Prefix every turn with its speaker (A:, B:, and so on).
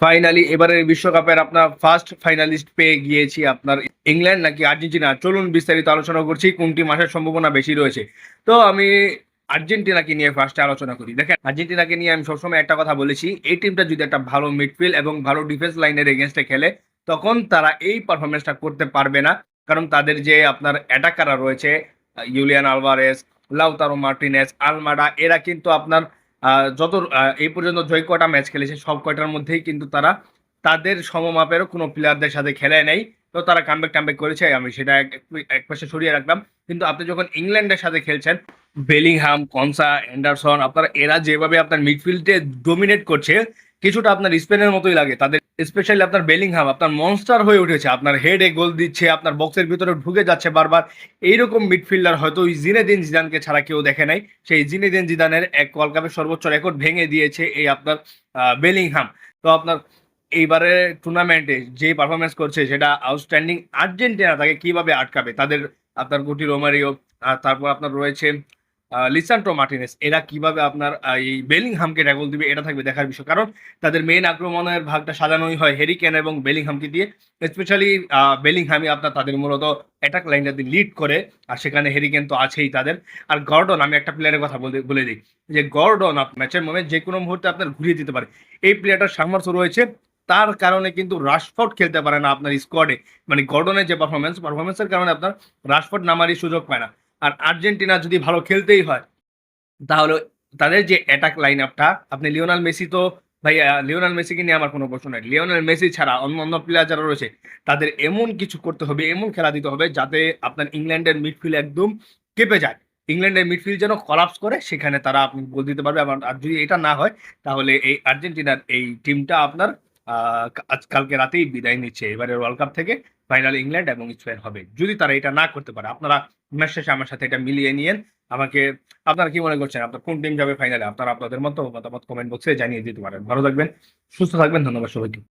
A: Finally এবারের বিশ্বকাপের আপনার ফার্স্ট ফাইনালিস্ট পেয়ে গিয়েছি আপনার ইংল্যান্ড নাকি আর্জেন্টিনা। চলুন বিস্তারিত আলোচনা করছি কোন টিম আসার সম্ভাবনা বেশি রয়েছে। তো আমি আর্জেন্টিনাকে নিয়ে ফার্স্টে আলোচনা করি। দেখেন, আর্জেন্টিনাকে নিয়ে আমি সবসময় একটা কথা বলেছি, এই টিমটা যদি একটা ভালো মিডফিল্ড এবং ভালো ডিফেন্স লাইনের এগেনস্টে খেলে তখন তারা এই পারফরমেন্সটা করতে পারবে না। কারণ তাদের যে আপনার অ্যাটাকাররা রয়েছে, ইউলিয়ান আলভারেস, লাউতারো মার্টিনেজ, আলমাডা, এরা কিন্তু আপনার যত এই পর্যন্ত জয় কয়টা ম্যাচ খেলেছে সব কয়টার মধ্যেই কিন্তু তারা তাদের সমমাপেরও কোনো প্লেয়ারদের সাথে খেলে নেই। তো তারা কামব্যাক টামব্যাক করেছে, আমি সেটা এক পাশে সরিয়ে রাখলাম। কিন্তু আপনি যখন ইংল্যান্ডের সাথে খেলছেন, বেলিংহাম, কনসা, অ্যান্ডারসন, আপনার এরা যেভাবে আপনার মিডফিল্ডে ডোমিনেট করছে, কিছুটা আপনার স্পেনের মতোই লাগে তাদের। স্পেশালি আপনার বেলিংহাম আপনার মনস্টার হয়ে উঠেছে, আপনার হেডে গোল দিচ্ছে, আপনার বক্সের ভিতরে ঢুকে যাচ্ছে বারবার। এইরকম মিডফিল্ডার হয়তো ওই জিনেদিন জিদানকে ছাড়া কেউ দেখে নাই। সেই জিনেদিন জিদানের এক ওয়ার্ল্ড কাপের সর্বোচ্চ রেকর্ড ভেঙে দিয়েছে এই আপনার বেলিংহাম। তো আপনার এইবারে টুর্নামেন্টে যে পারফরমেন্স করছে সেটা আউটস্ট্যান্ডিং। আর্জেন্টিনা তাকে কিভাবে আটকাবে, তাদের আপনার গুটি রোমারিও, আর তারপর আপনার রয়েছে লিসান্ড্রো মার্টিনেস, এরা কিভাবে আপনার এই বেলিংহামকে ট্যাকল দিবে, এটা থাকবে দেখার বিষয়। কারণ তাদের মেইন আক্রমণের ভাগটা সাজানোই হয় হ্যারি কেন এবং বেলিংহামকে দিয়ে। স্পেশালি বেলিংহামই আপনার তাদের মূলত অ্যাটাক লাইনটা দিয়ে লিড করে, আর সেখানে হ্যারি কেন তো আছেই তাদের। আর গর্ডন, আমি একটা প্লেয়ারের কথা বলে দিই, যে গর্ডন ম্যাচের মোমেন্ট যে কোনো মুহূর্তে আপনার ঘুরিয়ে দিতে পারে। এই প্লেয়ারটার সামর্থ্য রয়েছে, তার কারণে কিন্তু রাশফোর্ড খেলতে পারে না আপনার স্কোয়াডে। মানে গর্ডনের যে পারফরমেন্সের কারণে আপনার রাশফোর্ড নামারই সুযোগ পায় না। আর আর্জেন্টিনা যদি ভালো খেলতেই হয় তাহলে তাদের যে অ্যাটাক লাইন আপটা, আপনি লিওনাল মেসি তো ভাই, লিওনাল মেসিকে নিয়ে আমার কোনো প্রশ্ন নাই। লিওনাল মেসি ছাড়া অন্য অন্য প্লেয়ার যারা রয়েছে তাদের এমন কিছু করতে হবে, এমন খেলা দিতে হবে যাতে আপনার ইংল্যান্ডের মিডফিল্ড একদম কেঁপে যায়। ইংল্যান্ডের মিডফিল্ড যেন কলাপস করে, সেখানে তারা আপনি গোল দিতে পারবে। আর যদি এটা না হয় তাহলে এই আর্জেন্টিনার এই টিমটা আপনার আজকালকে রাতেই বিদায় নিচ্ছে এবারের ওয়ার্ল্ড কাপ থেকে। ফাইনাল ইংল্যান্ড এবং স্পেন হবে। যদি তারা এটা না করতে পারে, আপনারা ম্যাচ শেষে আমার সাথে এটা মিলিয়ে নিয়েন আমাকে। আপনারা কি মনে করছেন আপনার কোন টিম যাবে ফাইনালে? আপনারা আপনাদের মতামত কমেন্ট বক্সে জানিয়ে দিতে পারেন। ভালো থাকবেন, সুস্থ থাকবেন, ধন্যবাদ সবাইকে।